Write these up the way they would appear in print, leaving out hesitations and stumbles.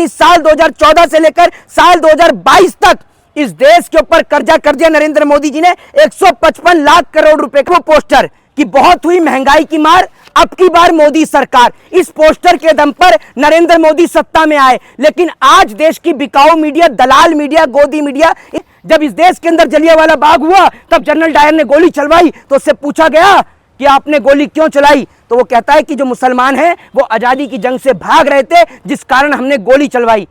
इस साल 2014 से लेकर साल 2022 तक इस देश के ऊपर कर्जा कर दिया नरेंद्र मोदी जी ने 155 लाख करोड़ रुपए का पोस्टर कि बहुत हुई महंगाई की मार, अब की बार मोदी सरकार। इस पोस्टर के दम पर नरेंद्र मोदी सत्ता में आए, लेकिन आज देश की बिकाऊ मीडिया, दलाल मीडिया, गोदी मीडिया, जब इस देश के अंदर जलियांवाला बाग हुआ तब जनरल डायर ने गोली चलवाई तो उससे पूछा गया कि आपने गोली क्यों चलाई, तो वो कहता है कि जो मुसलमान हैं वो आजादी की जंग से भाग रहे थे जिस कारण हमने गोली चलवाई।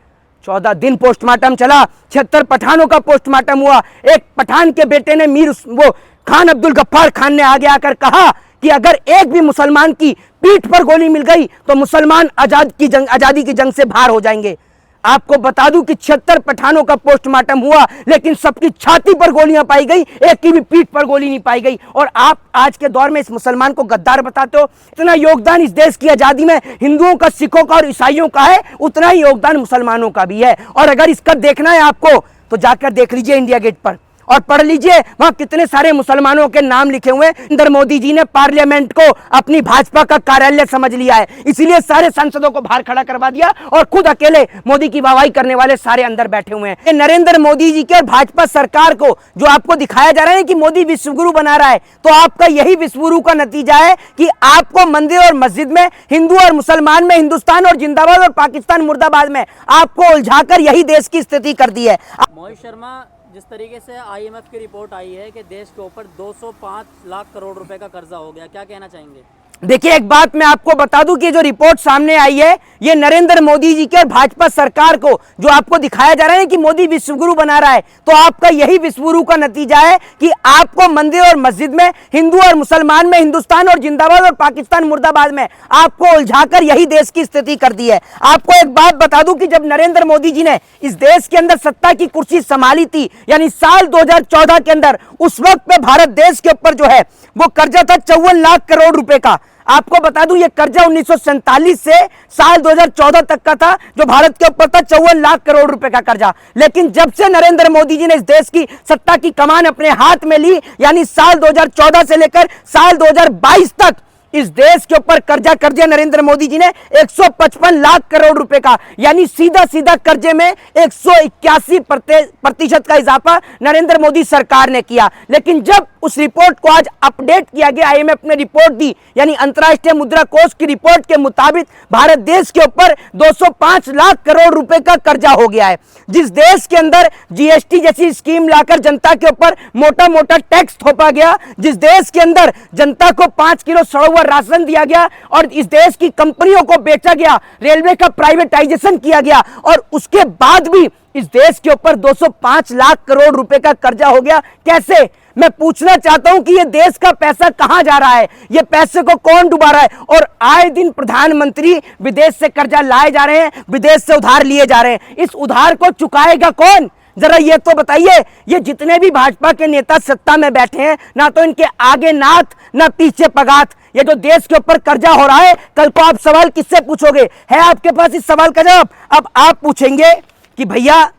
14 दिन पोस्टमार्टम चला, 76 पठानों का पोस्टमार्टम हुआ। एक पठान के बेटे ने वो खान अब्दुल गफ्फार खान ने आगे आकर कहा कि अगर एक भी मुसलमान की पीठ पर गोली मिल गई तो मुसलमान आजादी की जंग से बाहर हो जाएंगे। आपको बता दूं कि 76 पठानों का पोस्टमार्टम हुआ, लेकिन सबकी छाती पर गोलियां पाई गई, एक की भी पीठ पर गोली नहीं पाई गई। और आप आज के दौर में इस मुसलमान को गद्दार बताते हो। इतना योगदान इस देश की आजादी में हिंदुओं का, सिखों का और ईसाइयों का है, उतना ही योगदान मुसलमानों का भी है। और अगर इसका देखना है आपको तो जाकर देख लीजिए इंडिया गेट पर और पढ़ लीजिए, वहां कितने सारे मुसलमानों के नाम लिखे हुए हैं। नरेंद्र मोदी जी ने पार्लियामेंट को अपनी भाजपा का कार्यालय समझ लिया है, इसीलिए सारे सांसदों को बाहर खड़ा करवा दिया और खुद अकेले मोदी की वाहवाही करने वाले सारे अंदर बैठे हुए हैं। नरेंद्र मोदी जी के भाजपा सरकार को जो आपको दिखाया जा रहा है कि मोदी विश्वगुरु बना रहा है, तो आपका यही विश्वगुरु का नतीजा है कि आपको मंदिर और मस्जिद में, हिंदू और मुसलमान में हिंदुस्तान और जिंदाबाद और पाकिस्तान मुर्दाबाद में आपको उलझाकर यही देश की स्थिति कर दी है। मोहित शर्मा, जिस तरीके से आईएमएफ की रिपोर्ट आई है कि देश के ऊपर 205 लाख करोड़ रुपए का कर्जा हो गया, क्या कहना चाहेंगे? देखिए, एक बात मैं आपको बता दूं कि जो रिपोर्ट सामने आई है ये नरेंद्र मोदी जी के भाजपा सरकार को जो आपको दिखाया जा रहा है कि मोदी विश्वगुरु बना रहा है, तो आपका यही विश्वगुरु का नतीजा है कि आपको मंदिर और मस्जिद में, हिंदू और मुसलमान में हिंदुस्तान और जिंदाबाद और पाकिस्तान मुर्दाबाद में आपको उलझाकर यही देश की स्थिति कर दी है। आपको एक बात बता दूं कि जब नरेंद्र मोदी जी ने इस देश के अंदर सत्ता की कुर्सी संभाली थी, यानी साल 2014 के अंदर, उस वक्त पे भारत देश के ऊपर जो है वो कर्जा था 54 लाख करोड़ रुपए का। आपको बता दूं ये कर्जा 1947 से साल 2014 तक का था, जो भारत के ऊपर था 54 लाख करोड़ रुपए का कर्जा। लेकिन जब से नरेंद्र मोदी जी ने इस देश की सत्ता की कमान अपने हाथ में ली, यानी साल 2014 से लेकर साल 2022 तक इस देश के ऊपर कर्जा कर दिया नरेंद्र मोदी जी ने 155 लाख करोड़ रुपए का, यानी सीधा सीधा कर्जे में 181% का इजाफा नरेंद्र मोदी सरकार ने किया। लेकिन जब उस रिपोर्ट को आज अपडेट किया गया, आईएमएफ ने रिपोर्ट दी, यानी अंतर्राष्ट्रीय मुद्रा कोष की रिपोर्ट के मुताबिक भारत देश के ऊपर 205 लाख करोड़ रुपए का कर्जा हो गया है। जिस देश के अंदर जीएसटी जैसी स्कीम लाकर जनता के ऊपर मोटा मोटा टैक्स थोपा गया, जिस देश के अंदर जनता को 5 किलो सड़ा हुआ राशन दिया गया और इस देश की कंपनियों को बेचा गया, रेलवे का प्राइवेटाइजेशन किया गया, और उसके बाद भी इस देश के ऊपर 205 लाख करोड़ रुपए का कर्जा हो गया। कैसे? मैं पूछना चाहता हूं कि ये देश का पैसा कहां जा रहा है, ये पैसे को कौन डुबा रहा है? और आए दिन प्रधानमंत्री विदेश से कर्जा लाए जा रहे हैं, विदेश से उधार लिए जा रहे हैं। इस उधार को चुकाएगा कौन? जरा ये तो बताइए। ये जितने भी भाजपा के नेता सत्ता में बैठे हैं, ना तो इनके आगे नाथ ना पीछे पगात। ये जो देश के ऊपर कर्जा हो रहा है, कल को आप सवाल किससे पूछोगे? है आपके पास इस सवाल का जवाब? अब आप पूछेंगे कि भैया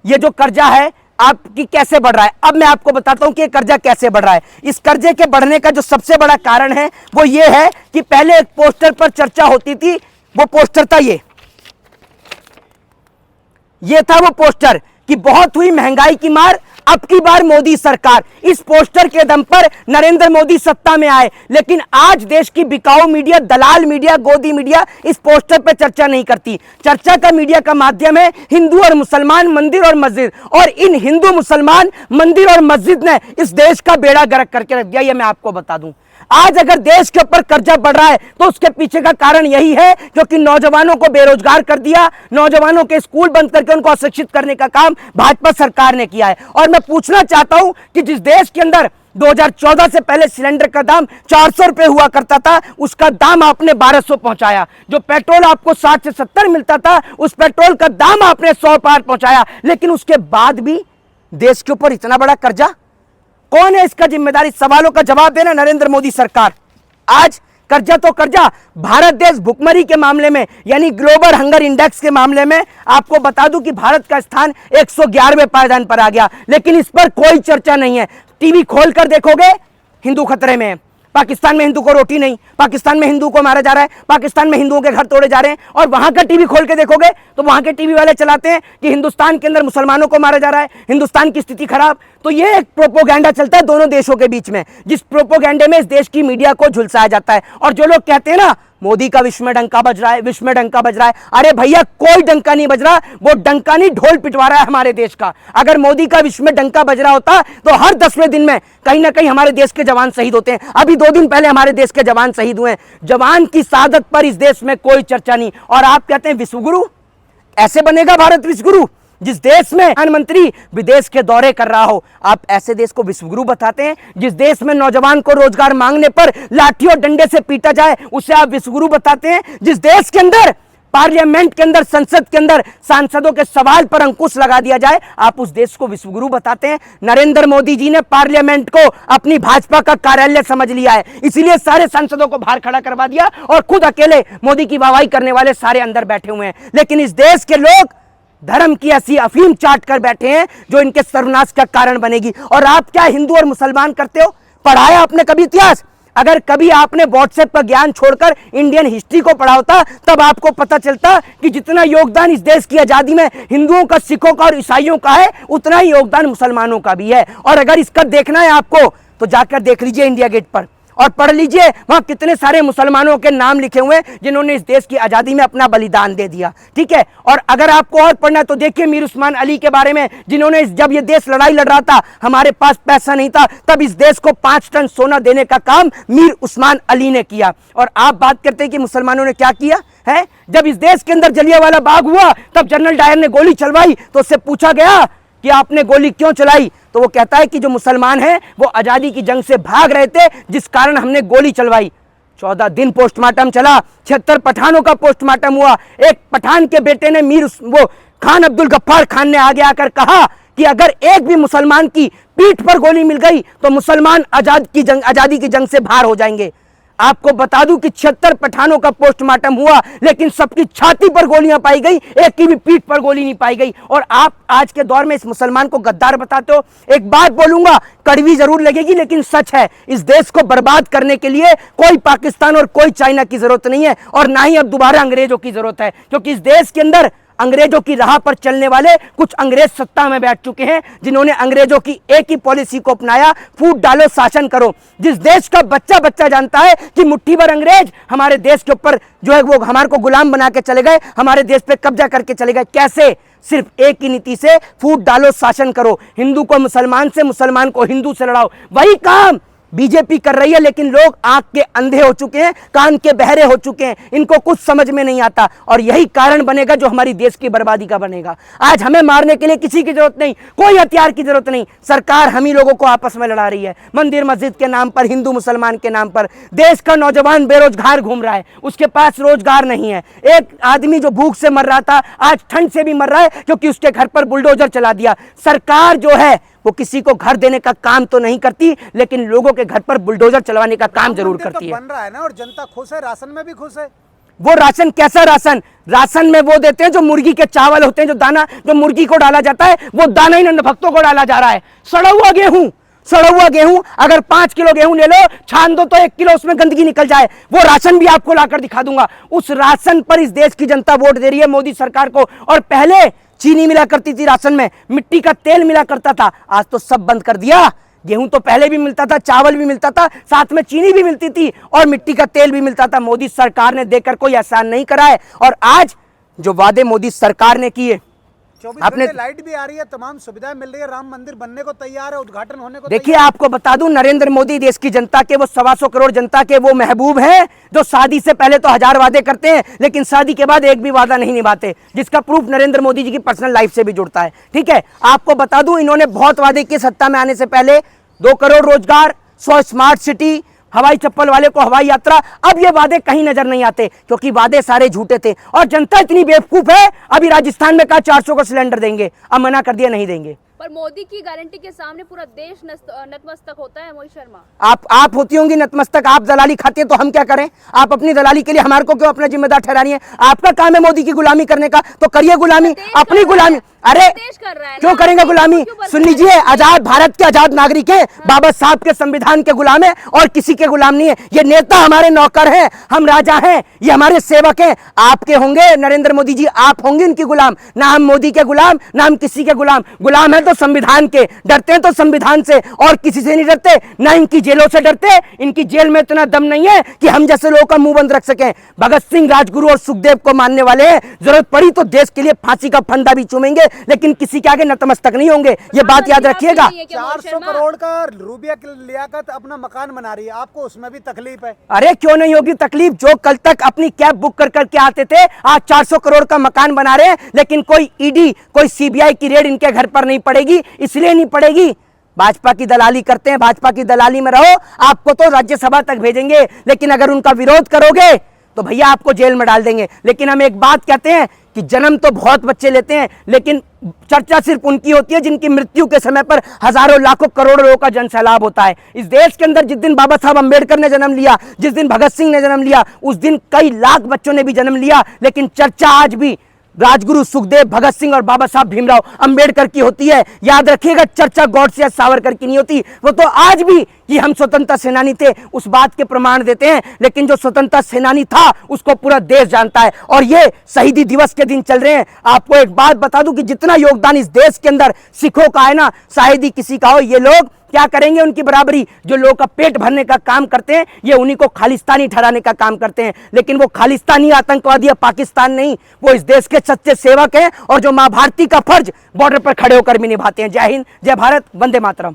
ये जो कर्जा है आपकी कैसे बढ़ रहा है। अब मैं आपको बताता हूं कि ये कर्जा कैसे बढ़ रहा है। इस कर्जे के बढ़ने का जो सबसे बड़ा कारण है वो ये है कि पहले एक पोस्टर पर चर्चा होती थी, वो पोस्टर था ये था वो पोस्टर कि बहुत हुई महंगाई की मार, अब की बार मोदी सरकार। इस पोस्टर के दम पर नरेंद्र मोदी सत्ता में आए, लेकिन आज देश की बिकाऊ मीडिया, दलाल मीडिया, गोदी मीडिया इस पोस्टर पर चर्चा नहीं करती। चर्चा का मीडिया का माध्यम है हिंदू और मुसलमान, मंदिर और मस्जिद, और इन हिंदू, मुसलमान, मंदिर और मस्जिद ने इस देश का बेड़ा गर्क करके रख दिया। ये मैं आपको बता दूं, आज अगर देश के ऊपर कर्जा बढ़ रहा है तो उसके पीछे का कारण यही है क्योंकि नौजवानों को बेरोजगार कर दिया, नौजवानों के स्कूल बंद करके उनको अशिक्षित करने का काम भाजपा सरकार ने किया है। और मैं पूछना चाहता हूं कि जिस देश के अंदर 2014 से पहले सिलेंडर का दाम 400 रुपए हुआ करता था, उसका दाम आपने 1200 पहुंचाया। जो पेट्रोल आपको 60 से 70 मिलता था, उस पेट्रोल का दाम आपने 100 पार पहुंचाया। लेकिन उसके बाद भी देश के ऊपर इतना बड़ा कर्जा, कौन है इसका जिम्मेदारी? सवालों का जवाब देना नरेंद्र मोदी सरकार। आज कर्जा तो कर्जा, भारत देश भुखमरी के मामले में, यानी ग्लोबल हंगर इंडेक्स के मामले में आपको बता दूं कि भारत का स्थान 111वें पायदान पर आ गया, लेकिन इस पर कोई चर्चा नहीं है। टीवी खोलकर देखोगे हिंदू खतरे में, पाकिस्तान में हिंदू को रोटी नहीं, पाकिस्तान में हिंदू को मारा जा रहा है, पाकिस्तान में हिंदुओं के घर तोड़े जा रहे हैं। और वहां का टीवी खोल के देखोगे तो वहां के टीवी वाले चलाते हैं कि हिंदुस्तान के अंदर मुसलमानों को मारा जा रहा है, हिंदुस्तान की स्थिति खराब। तो ये एक प्रोपोगेंडा चलता है दोनों देशों के बीच में, जिस प्रोपोगेंडे में इस देश की मीडिया को झुलसाया जाता है। और जो लोग कहते हैं ना मोदी का विश्व में डंका बज रहा है, विश्व में डंका बज रहा है, अरे भैया कोई डंका नहीं बज रहा, वो डंका नहीं ढोल पिटवा रहा है हमारे देश का। अगर मोदी का विश्व में डंका बज रहा होता तो हर 10वें दिन में कहीं ना कहीं हमारे देश के जवान शहीद होते हैं। अभी 2 दिन पहले हमारे देश के जवान शहीद हुए हैं। जवान की शहादत पर इस देश में कोई चर्चा नहीं। और आप कहते हैं विश्वगुरु, ऐसे बनेगा भारत विश्वगुरु? जिस देश में प्रधानमंत्री विदेश के दौरे कर रहा हो, आप ऐसे देश को विश्वगुरु बताते हैं? जिस देश में नौजवान को रोजगार मांगने पर लाठी और डंडे से पीटा जाए, उसे आप विश्वगुरु बताते हैं? जिस देश के अंदर पार्लियामेंट के अंदर, संसद के अंदर सांसदों के सवाल पर अंकुश लगा दिया जाए, आप उस देश को विश्वगुरु बताते हैं? नरेंद्र मोदी जी ने पार्लियामेंट को अपनी भाजपा का कार्यालय समझ लिया है, इसीलिए सारे सांसदों को बाहर खड़ा करवा दिया और खुद अकेले मोदी की वाहवाही करने वाले सारे अंदर बैठे हुए हैं। लेकिन इस देश के लोग धर्म की ऐसी अफीम चाट कर बैठे हैं जो इनके सर्वनाश का कारण बनेगी। और आप क्या हिंदू और मुसलमान करते हो? पढ़ाया आपने कभी इतिहास? अगर कभी आपने व्हाट्सएप का ज्ञान छोड़कर इंडियन हिस्ट्री को पढ़ा होता, तब आपको पता चलता कि जितना योगदान इस देश की आजादी में हिंदुओं का, सिखों का और ईसाइयों का है, उतना ही योगदान मुसलमानों का भी है। और अगर इसका देखना है आपको तो जाकर देख लीजिए इंडिया गेट पर और पढ़ लीजिए, वहां कितने सारे मुसलमानों के नाम लिखे हुए हैं जिन्होंने इस देश की आजादी में अपना बलिदान दे दिया। ठीक है। और अगर आपको और पढ़ना है तो देखिए मीर उस्मान अली के बारे में, जिन्होंने जब ये देश लड़ाई लड़ रहा था, हमारे पास पैसा नहीं था, तब इस देश को 5 टन सोना देने का काम मीर उस्मान अली ने किया। और आप बात करते हैं कि मुसलमानों ने क्या किया है? जब इस देश के अंदर जलियांवाला बाग हुआ, तब जनरल डायर ने गोली चलवाई तो उससे पूछा गया कि आपने गोली क्यों चलाई, तो वो कहता है कि जो मुसलमान हैं वो आजादी की जंग से भाग रहे थे, जिस कारण हमने गोली चलवाई। 14 दिन पोस्टमार्टम चला, 76 पठानों का पोस्टमार्टम हुआ। एक पठान के बेटे ने वो खान अब्दुल गफ्फार खान ने आगे आकर कहा कि अगर एक भी मुसलमान की पीठ पर गोली मिल गई तो मुसलमान आजादी की जंग से बाहर हो जाएंगे। आपको बता दूं कि 76 पठानों का पोस्टमार्टम हुआ, लेकिन सबकी छाती पर गोलियां पाई गई, एक की भी पीठ पर गोली नहीं पाई गई। और आप आज के दौर में इस मुसलमान को गद्दार बताते हो। एक बात बोलूंगा, कड़वी जरूर लगेगी लेकिन सच है, इस देश को बर्बाद करने के लिए कोई पाकिस्तान और कोई चाइना की जरूरत नहीं है, और ना ही अब दोबारा अंग्रेजों की जरूरत है, क्योंकि इस देश के अंदर अंग्रेजों की राह पर चलने वाले कुछ अंग्रेज सत्ता में बैठ चुके हैं, जिन्होंने अंग्रेजों की एक ही पॉलिसी को अपनाया, फूट डालो शासन करो। जिस देश का बच्चा बच्चा जानता है कि मुट्ठी भर अंग्रेज हमारे देश के ऊपर जो है वो हमारे को गुलाम बना के चले गए, हमारे देश पे कब्जा करके चले गए। कैसे? सिर्फ एक ही नीति से, फूट डालो शासन करो, हिंदू को मुसलमान से, मुसलमान को हिंदू से लड़ाओ। वही काम बीजेपी कर रही है, लेकिन लोग आंख के अंधे हो चुके हैं, कान के बहरे हो चुके हैं, इनको कुछ समझ में नहीं आता। और यही कारण बनेगा जो हमारी देश की बर्बादी का बनेगा। आज हमें मारने के लिए किसी की जरूरत नहीं, कोई हथियार की जरूरत नहीं, सरकार हम ही लोगों को आपस में लड़ा रही है, मंदिर मस्जिद के नाम पर, हिंदू मुसलमान के नाम पर। देश का नौजवान बेरोजगार घूम रहा है, उसके पास रोजगार नहीं है। एक आदमी जो भूख से मर रहा था आज ठंड से भी मर रहा है, क्योंकि उसके घर पर बुलडोजर चला दिया। सरकार जो है वो किसी को घर देने का काम तो नहीं करती, लेकिन लोगों के घर पर बुलडोजर चलवाने का काम जरूर करती है। बन रहा है ना, और जनता खुश है, राशन में भी खुश है। वो राशन कैसा राशन? राशन में वो देते हैं जो मुर्गी के चावल होते हैं, जो दाना जो मुर्गी को डाला जाता है, वो दाना ही नंद भक्तों को डाला जा रहा है। सड़ा हुआ गेहूं, अगर 5 किलो गेहूं ले लो, छान दो तो 1 किलो उसमें गंदगी निकल जाए। वो राशन भी आपको लाकर दिखा दूंगा। उस राशन पर इस देश की जनता वोट दे रही है मोदी सरकार को। और पहले चीनी मिला करती थी राशन में, मिट्टी का तेल मिला करता था, आज तो सब बंद कर दिया। गेहूं तो पहले भी मिलता था, चावल भी मिलता था, साथ में चीनी भी मिलती थी और मिट्टी का तेल भी मिलता था। मोदी सरकार ने देकर कोई एहसान नहीं करा है। और आज जो वादे मोदी सरकार ने किए, 24 घंटे लाइट भी आ रही है, तमाम सुविधाएं मिल रही है, राम मंदिर बनने को तैयार है, उद्घाटन होने को देखिए आपको बता दूं, नरेंद्र मोदी देश की जनता के, वो 125 करोड़ जनता के वो महबूब हैं जो शादी से पहले तो 1000 वादे करते हैं, लेकिन शादी के बाद एक भी वादा नहीं निभाते, जिसका प्रूफ नरेंद्र मोदी जी की पर्सनल लाइफ से भी जुड़ता है। ठीक है। आपको बता दूं, इन्होंने बहुत वादे किए सत्ता में आने से पहले, 2 करोड़ रोजगार, 100 स्मार्ट सिटी, हवाई चप्पल वाले को हवाई यात्रा। अब ये वादे कहीं नजर नहीं आते, क्योंकि वादे सारे झूठे थे। और जनता इतनी बेवकूफ है, अभी राजस्थान में कहा 400 का सिलेंडर देंगे, अब मना कर दिया नहीं देंगे। पर मोदी की गारंटी के सामने पूरा देश नतमस्तक होता है। मोहित शर्मा, आप होती होंगी नतमस्तक, आप दलाली खाती है तो हम क्या करें? आप अपनी दलाली के लिए हमारे को क्यों अपना जिम्मेदार ठहरा रही है? आपका काम है मोदी की गुलामी करने का, तो करिए गुलामी, अपनी गुलामी, अरे देश कर रहा है क्यों ना, करेंगे देश गुलामी? क्यों बदल सुन रहा है? लीजिए, आजाद भारत के आजाद नागरिक हैं, बाबा साहब के संविधान के गुलाम है और किसी के गुलाम नहीं है। ये नेता हमारे नौकर हैं, हम राजा हैं, ये हमारे सेवक हैं। आपके होंगे नरेंद्र मोदी जी, आप होंगे इनकी गुलाम। ना हम मोदी के गुलाम, ना हम किसी के गुलाम। गुलाम है तो संविधान के, डरते हैं तो संविधान से और किसी से नहीं डरते, ना इनकी जेलों से डरते। इनकी जेल में इतना दम नहीं है कि हम जैसे लोगों का मुंह बंद रख सकें। भगत सिंह, राजगुरु और सुखदेव को मानने वाले हैं, जरूरत पड़ी तो देश के लिए फांसी का फंदा भी चूमेंगे, लेकिन किसी के आगे नतमस्तक नहीं होंगे। ये बात याद रखिएगा। 400 करोड़ का रूबिया की लियाकत अपना मकान बना रही है, आपको उसमें भी तकलीफ है? अरे क्यों नहीं होगी तकलीफ? जो कल तक अपनी कैब बुक कर करके आते थे, आज 400 करोड़ का मकान बना रहे हैं, लेकिन कोई ईडी, कोई सीबीआई की रेड इनके घर पर नहीं पड़ेगी। इसलिए नहीं पड़ेगी, भाजपा की दलाली करते हैं, भाजपा की दलाली में रहो, आपको तो राज्यसभा तक भेजेंगे, लेकिन अगर उनका विरोध करोगे तो भैया आपको जेल में डाल देंगे। लेकिन हम एक बात कहते हैं कि जन्म तो बहुत बच्चे लेते हैं, लेकिन चर्चा सिर्फ उनकी होती है जिनकी मृत्यु के समय पर हजारों लाखों करोड़ों लोगों का जन सैलाब होता है। इस देश के अंदर जिस दिन बाबा साहब अंबेडकर ने जन्म लिया, जिस दिन भगत सिंह ने जन्म लिया, उस दिन कई लाख बच्चों ने भी जन्म लिया, लेकिन चर्चा आज भी राजगुरु सुखदेव, भगत सिंह और बाबा साहब भीमराव अंबेडकर की होती है। याद रखिएगा, चर्चा गॉडसे या सावरकर की नहीं होती। वो तो आज भी कि हम स्वतंत्रता सेनानी थे उस बात के प्रमाण देते हैं, लेकिन जो स्वतंत्रता सेनानी था उसको पूरा देश जानता है। और ये शहीदी दिवस के दिन चल रहे हैं। आपको एक बात बता दूं कि जितना योगदान इस देश के अंदर सिखों का है ना, शायद ही किसी का हो। ये लोग क्या करेंगे उनकी बराबरी? जो लोगों का पेट भरने का काम करते हैं, ये उन्हीं को खालिस्तानी ठहराने का काम करते हैं। लेकिन वो खालिस्तानी आतंकवादी या पाकिस्तान नहीं, वो इस देश के सच्चे सेवक हैं और जो मां भारती का फर्ज बॉर्डर पर खड़े होकर भी निभाते हैं। जय हिंद, जय भारत, वंदे मातरम।